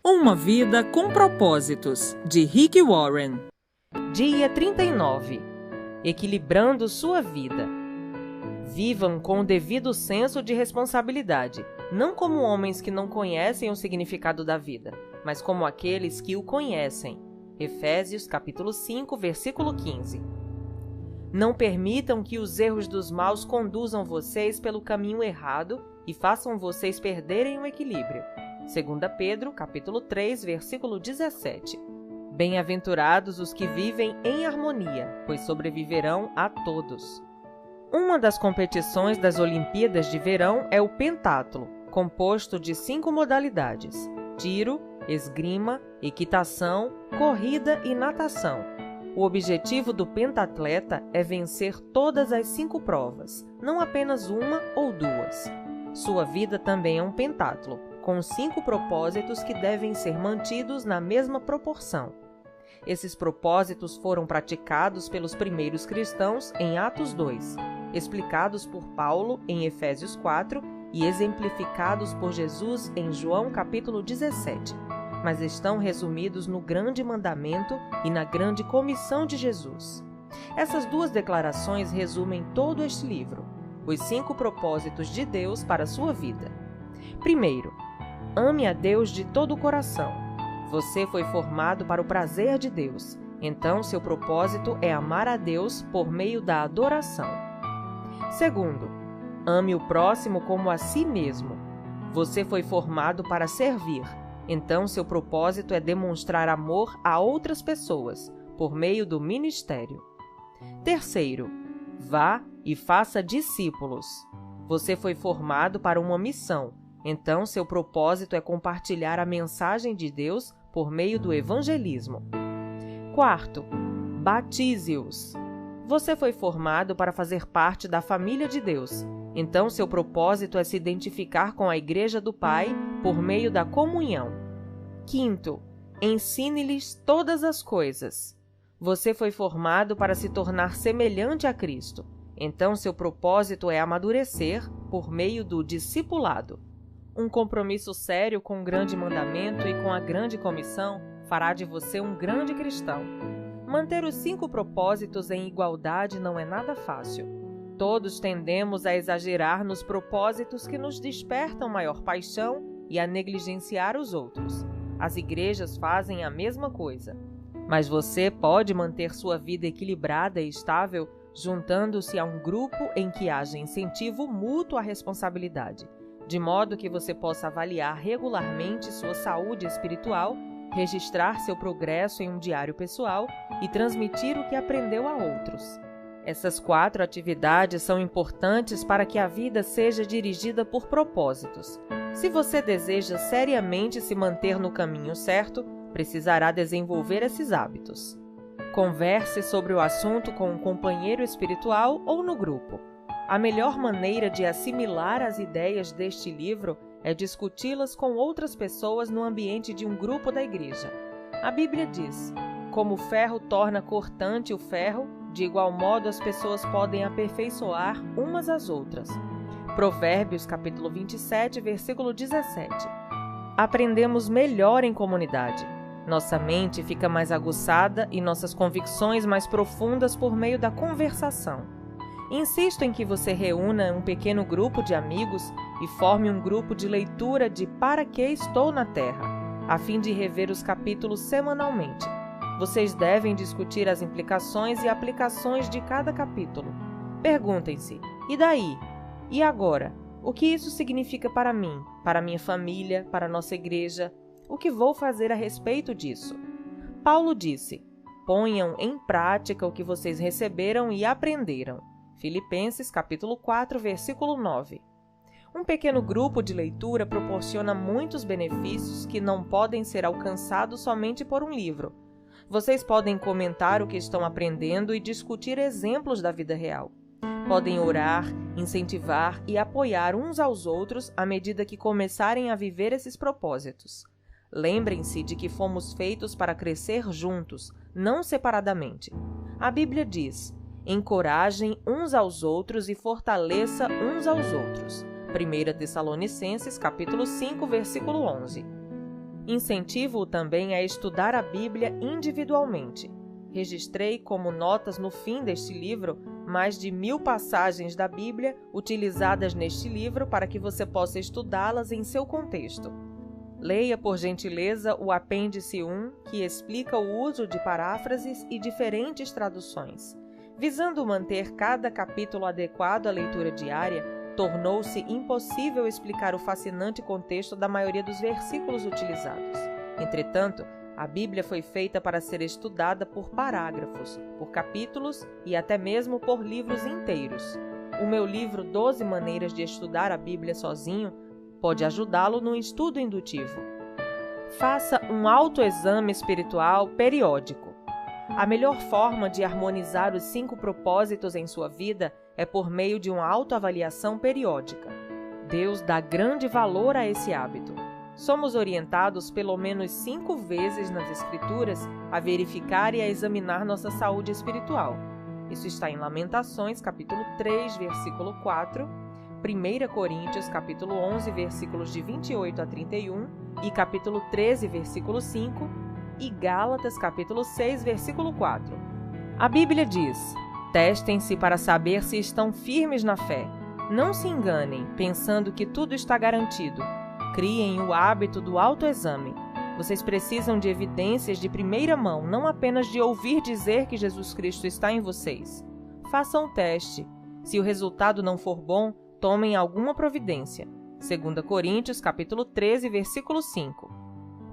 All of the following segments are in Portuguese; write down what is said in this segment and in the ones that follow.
Uma vida com propósitos, de Rick Warren. Dia 39. Equilibrando sua vida. Vivam com o devido senso de responsabilidade, não como homens que não conhecem o significado da vida, mas como aqueles que o conhecem. Efésios capítulo 5, versículo 15. Não permitam que os erros dos maus conduzam vocês pelo caminho errado e façam vocês perderem o equilíbrio. 2 Pedro, capítulo 3, versículo 17. Bem-aventurados os que vivem em harmonia, pois sobreviverão a todos. Uma das competições das Olimpíadas de Verão é o pentatlo, composto de 5 modalidades: tiro, esgrima, equitação, corrida e natação. O objetivo do pentatleta é vencer todas as 5 provas, não apenas uma ou duas. Sua vida também é um pentatlo, com 5 propósitos que devem ser mantidos na mesma proporção. Esses propósitos foram praticados pelos primeiros cristãos em Atos 2, explicados por Paulo em Efésios 4 e exemplificados por Jesus em João capítulo 17, mas estão resumidos no Grande Mandamento e na Grande Comissão de Jesus. Essas 2 declarações resumem todo este livro, os 5 propósitos de Deus para a sua vida. Primeiro, ame a Deus de todo o coração. Você foi formado para o prazer de Deus, então seu propósito é amar a Deus por meio da adoração. Segundo, ame o próximo como a si mesmo. Você foi formado para servir, então seu propósito é demonstrar amor a outras pessoas, por meio do ministério. Terceiro, vá e faça discípulos. Você foi formado para uma missão, então seu propósito é compartilhar a mensagem de Deus por meio do evangelismo. Quarto, batize-os. Você foi formado para fazer parte da família de Deus, então seu propósito é se identificar com a Igreja do Pai por meio da comunhão. Quinto, ensine-lhes todas as coisas. Você foi formado para se tornar semelhante a Cristo, então seu propósito é amadurecer por meio do discipulado. Um compromisso sério com o grande mandamento e com a grande comissão fará de você um grande cristão. Manter os 5 propósitos em igualdade não é nada fácil. Todos tendemos a exagerar nos propósitos que nos despertam maior paixão e a negligenciar os outros. As igrejas fazem a mesma coisa. Mas você pode manter sua vida equilibrada e estável juntando-se a um grupo em que haja incentivo mútuo à responsabilidade, de modo que você possa avaliar regularmente sua saúde espiritual, registrar seu progresso em um diário pessoal e transmitir o que aprendeu a outros. Essas 4 atividades são importantes para que a vida seja dirigida por propósitos. Se você deseja seriamente se manter no caminho certo, precisará desenvolver esses hábitos. Converse sobre o assunto com um companheiro espiritual ou no grupo. A melhor maneira de assimilar as ideias deste livro é discuti-las com outras pessoas no ambiente de um grupo da igreja. A Bíblia diz: como o ferro torna cortante o ferro, de igual modo as pessoas podem aperfeiçoar umas às outras. Provérbios capítulo 27, versículo 17. Aprendemos melhor em comunidade. Nossa mente fica mais aguçada e nossas convicções mais profundas por meio da conversação. Insisto em que você reúna um pequeno grupo de amigos e forme um grupo de leitura de Para que estou na Terra, a fim de rever os capítulos semanalmente. Vocês devem discutir as implicações e aplicações de cada capítulo. Perguntem-se: e daí? E agora? O que isso significa para mim, para minha família, para nossa igreja? O que vou fazer a respeito disso? Paulo disse: ponham em prática o que vocês receberam e aprenderam. Filipenses capítulo 4, versículo 9. Um pequeno grupo de leitura proporciona muitos benefícios que não podem ser alcançados somente por um livro. Vocês podem comentar o que estão aprendendo e discutir exemplos da vida real. Podem orar, incentivar e apoiar uns aos outros à medida que começarem a viver esses propósitos. Lembrem-se de que fomos feitos para crescer juntos, não separadamente. A Bíblia diz: encorajem uns aos outros e fortaleça uns aos outros. 1 Tessalonicenses, capítulo 5, versículo 11. Incentivo-o também a estudar a Bíblia individualmente. Registrei como notas no fim deste livro mais de 1000 passagens da Bíblia utilizadas neste livro para que você possa estudá-las em seu contexto. Leia, por gentileza, o apêndice 1, que explica o uso de paráfrases e diferentes traduções. Visando manter cada capítulo adequado à leitura diária, tornou-se impossível explicar o fascinante contexto da maioria dos versículos utilizados. Entretanto, a Bíblia foi feita para ser estudada por parágrafos, por capítulos e até mesmo por livros inteiros. O meu livro 12 Maneiras de Estudar a Bíblia Sozinho pode ajudá-lo no estudo indutivo. Faça um autoexame espiritual periódico. A melhor forma de harmonizar os 5 propósitos em sua vida é por meio de uma autoavaliação periódica. Deus dá grande valor a esse hábito. Somos orientados pelo menos 5 vezes nas Escrituras a verificar e a examinar nossa saúde espiritual. Isso está em Lamentações, capítulo 3, versículo 4, 1 Coríntios, capítulo 11, versículos de 28 a 31 e capítulo 13, versículo 5 e Gálatas, capítulo 6, versículo 4. A Bíblia diz: testem-se para saber se estão firmes na fé. Não se enganem, pensando que tudo está garantido. Criem o hábito do autoexame. Vocês precisam de evidências de primeira mão, não apenas de ouvir dizer que Jesus Cristo está em vocês. Façam o teste. Se o resultado não for bom, tomem alguma providência. 2 Coríntios, capítulo 13, versículo 5.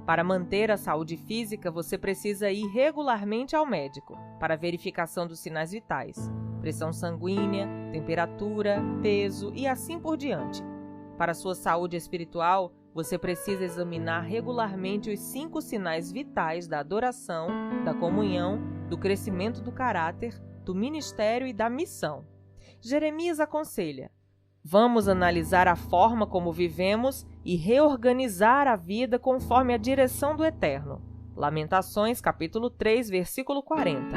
Para manter a saúde física, você precisa ir regularmente ao médico para verificação dos sinais vitais, pressão sanguínea, temperatura, peso e assim por diante. Para sua saúde espiritual, você precisa examinar regularmente os 5 sinais vitais da adoração, da comunhão, do crescimento do caráter, do ministério e da missão. Jeremias aconselha: vamos analisar a forma como vivemos e reorganizar a vida conforme a direção do Eterno. Lamentações, capítulo 3, versículo 40.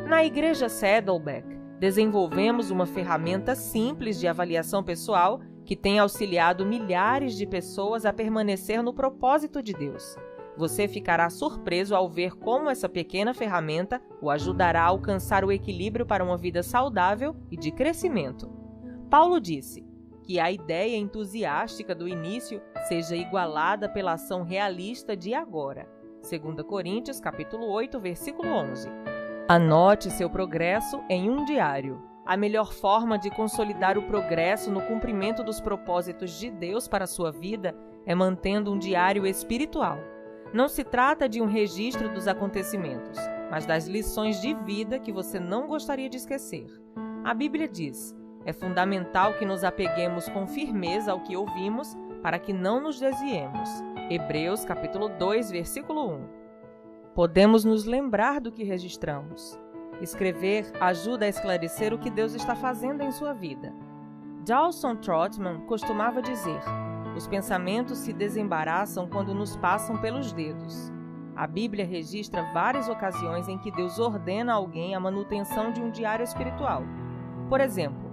Na Igreja Saddleback, desenvolvemos uma ferramenta simples de avaliação pessoal que tem auxiliado milhares de pessoas a permanecer no propósito de Deus. Você ficará surpreso ao ver como essa pequena ferramenta o ajudará a alcançar o equilíbrio para uma vida saudável e de crescimento. Paulo disse que a ideia entusiástica do início seja igualada pela ação realista de agora. 2 Coríntios, capítulo 8, versículo 11. Anote seu progresso em um diário. A melhor forma de consolidar o progresso no cumprimento dos propósitos de Deus para a sua vida é mantendo um diário espiritual. Não se trata de um registro dos acontecimentos, mas das lições de vida que você não gostaria de esquecer. A Bíblia diz: é fundamental que nos apeguemos com firmeza ao que ouvimos para que não nos desviemos. Hebreus, capítulo 2, versículo 1. Podemos nos lembrar do que registramos. Escrever ajuda a esclarecer o que Deus está fazendo em sua vida. Dawson Trotman costumava dizer: os pensamentos se desembaraçam quando nos passam pelos dedos. A Bíblia registra várias ocasiões em que Deus ordena a alguém a manutenção de um diário espiritual. Por exemplo,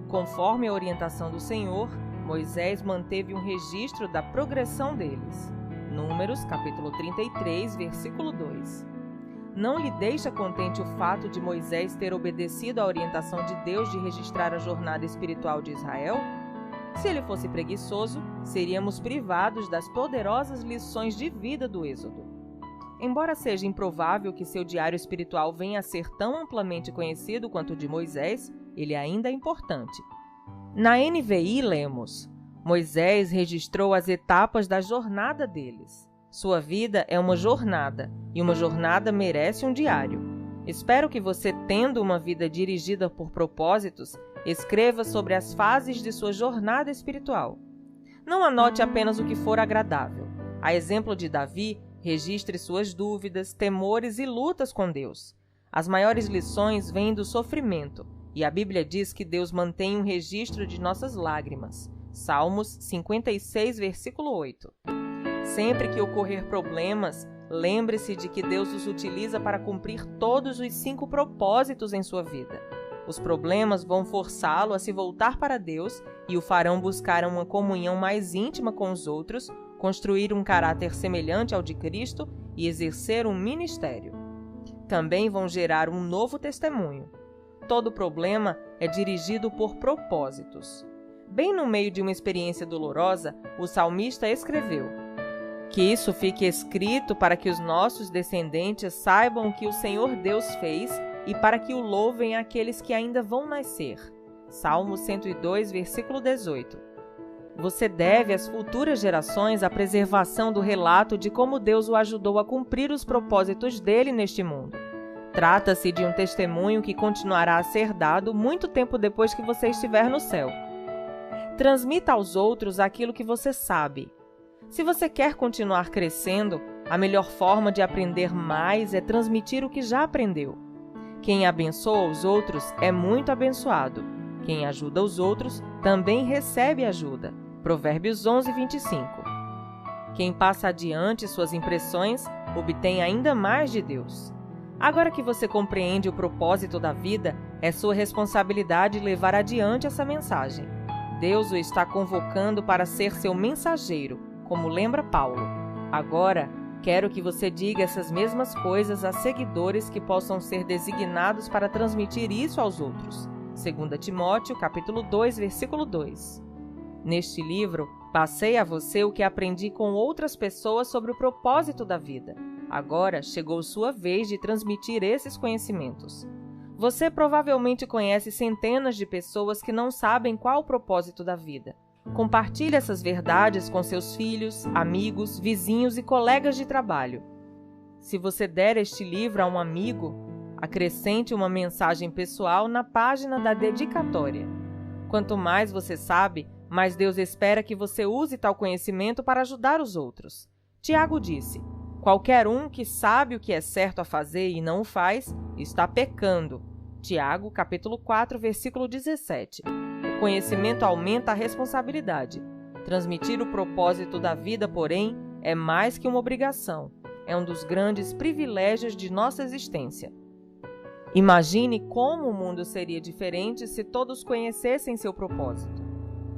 conforme a orientação do Senhor, Moisés manteve um registro da progressão deles. Números, capítulo 33, versículo 2. Não lhe deixa contente o fato de Moisés ter obedecido à orientação de Deus de registrar a jornada espiritual de Israel? Se ele fosse preguiçoso, seríamos privados das poderosas lições de vida do Êxodo. Embora seja improvável que seu diário espiritual venha a ser tão amplamente conhecido quanto o de Moisés, ele ainda é importante. Na NVI lemos: Moisés registrou as etapas da jornada deles. Sua vida é uma jornada, e uma jornada merece um diário. Espero que você, tendo uma vida dirigida por propósitos, escreva sobre as fases de sua jornada espiritual. Não anote apenas o que for agradável. A exemplo de Davi, registre suas dúvidas, temores e lutas com Deus. As maiores lições vêm do sofrimento, e a Bíblia diz que Deus mantém um registro de nossas lágrimas. Salmos 56, versículo 8. Sempre que ocorrer problemas, lembre-se de que Deus os utiliza para cumprir todos os 5 propósitos em sua vida. Os problemas vão forçá-lo a se voltar para Deus e o farão buscar uma comunhão mais íntima com os outros, construir um caráter semelhante ao de Cristo e exercer um ministério. Também vão gerar um novo testemunho. Todo problema é dirigido por propósitos. Bem no meio de uma experiência dolorosa, o salmista escreveu: "Que isso fique escrito para que os nossos descendentes saibam o que o Senhor Deus fez e para que o louvem aqueles que ainda vão nascer." Salmo 102, versículo 18. Você deve às futuras gerações a preservação do relato de como Deus o ajudou a cumprir os propósitos dele neste mundo. Trata-se de um testemunho que continuará a ser dado muito tempo depois que você estiver no céu. Transmita aos outros aquilo que você sabe. Se você quer continuar crescendo, a melhor forma de aprender mais é transmitir o que já aprendeu. Quem abençoa os outros é muito abençoado. Quem ajuda os outros também recebe ajuda. Provérbios 11, 25. Quem passa adiante suas impressões obtém ainda mais de Deus. Agora que você compreende o propósito da vida, é sua responsabilidade levar adiante essa mensagem. Deus o está convocando para ser seu mensageiro, como lembra Paulo. Agora, quero que você diga essas mesmas coisas a seguidores que possam ser designados para transmitir isso aos outros. 2 Timóteo, capítulo 2, versículo 2. Neste livro, passei a você o que aprendi com outras pessoas sobre o propósito da vida. Agora chegou sua vez de transmitir esses conhecimentos. Você provavelmente conhece centenas de pessoas que não sabem qual o propósito da vida. Compartilhe essas verdades com seus filhos, amigos, vizinhos e colegas de trabalho. Se você der este livro a um amigo, acrescente uma mensagem pessoal na página da dedicatória. Quanto mais você sabe, mais Deus espera que você use tal conhecimento para ajudar os outros. Tiago disse: "Qualquer um que sabe o que é certo a fazer e não o faz, está pecando." Tiago, capítulo 4, versículo 17. O conhecimento aumenta a responsabilidade. Transmitir o propósito da vida, porém, é mais que uma obrigação. É um dos grandes privilégios de nossa existência. Imagine como o mundo seria diferente se todos conhecessem seu propósito.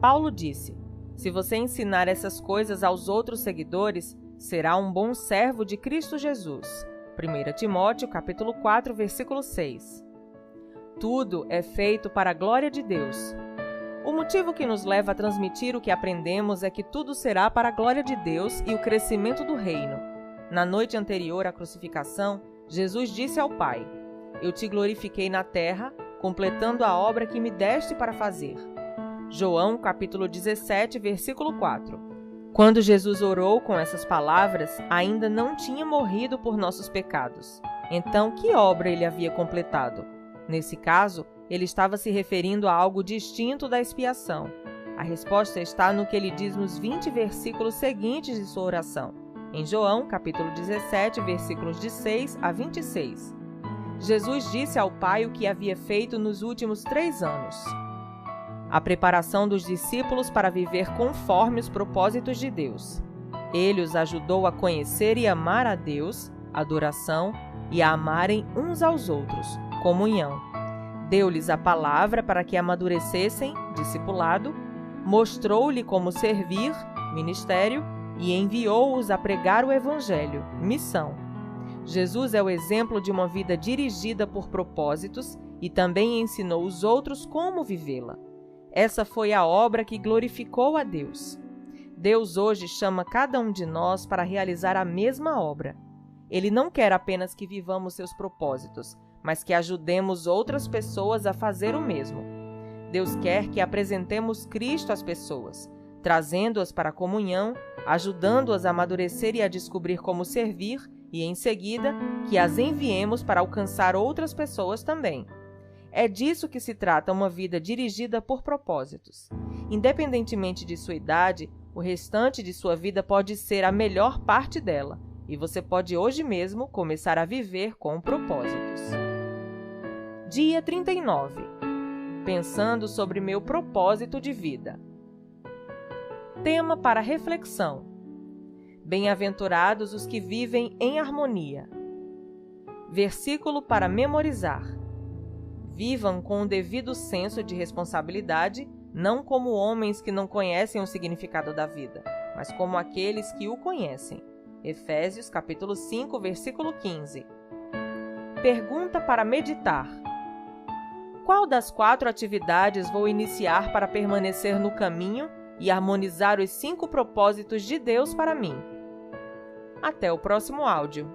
Paulo disse: "Se você ensinar essas coisas aos outros seguidores, será um bom servo de Cristo Jesus." 1 Timóteo, capítulo 4, versículo 6. Tudo é feito para a glória de Deus. O motivo que nos leva a transmitir o que aprendemos é que tudo será para a glória de Deus e o crescimento do reino. Na noite anterior à crucificação, Jesus disse ao Pai: "Eu te glorifiquei na terra, completando a obra que me deste para fazer." João, capítulo 17, versículo 4. Quando Jesus orou com essas palavras, ainda não tinha morrido por nossos pecados. Então, que obra ele havia completado? Nesse caso, ele estava se referindo a algo distinto da expiação. A resposta está no que ele diz nos 20 versículos seguintes de sua oração. Em João, capítulo 17, versículos de 6 a 26. Jesus disse ao Pai o que havia feito nos últimos 3 anos. A preparação dos discípulos para viver conforme os propósitos de Deus. Ele os ajudou a conhecer e amar a Deus, adoração, e a amarem uns aos outros, comunhão. Deu-lhes a palavra para que amadurecessem, discipulado, mostrou-lhe como servir, ministério, e enviou-os a pregar o Evangelho, missão. Jesus é o exemplo de uma vida dirigida por propósitos e também ensinou os outros como vivê-la. Essa foi a obra que glorificou a Deus. Deus hoje chama cada um de nós para realizar a mesma obra. Ele não quer apenas que vivamos seus propósitos, mas que ajudemos outras pessoas a fazer o mesmo. Deus quer que apresentemos Cristo às pessoas, trazendo-as para a comunhão, ajudando-as a amadurecer e a descobrir como servir, e, em seguida, que as enviemos para alcançar outras pessoas também. É disso que se trata uma vida dirigida por propósitos. Independentemente de sua idade, o restante de sua vida pode ser a melhor parte dela, e você pode hoje mesmo começar a viver com propósitos. Dia 39. Pensando sobre meu propósito de vida. Tema para reflexão: Bem-aventurados os que vivem em harmonia. Versículo para memorizar: Vivam com o devido senso de responsabilidade, não como homens que não conhecem o significado da vida, mas como aqueles que o conhecem. Efésios capítulo 5, versículo 15. Pergunta para meditar. Qual das 4 atividades vou iniciar para permanecer no caminho e harmonizar os 5 propósitos de Deus para mim? Até o próximo áudio.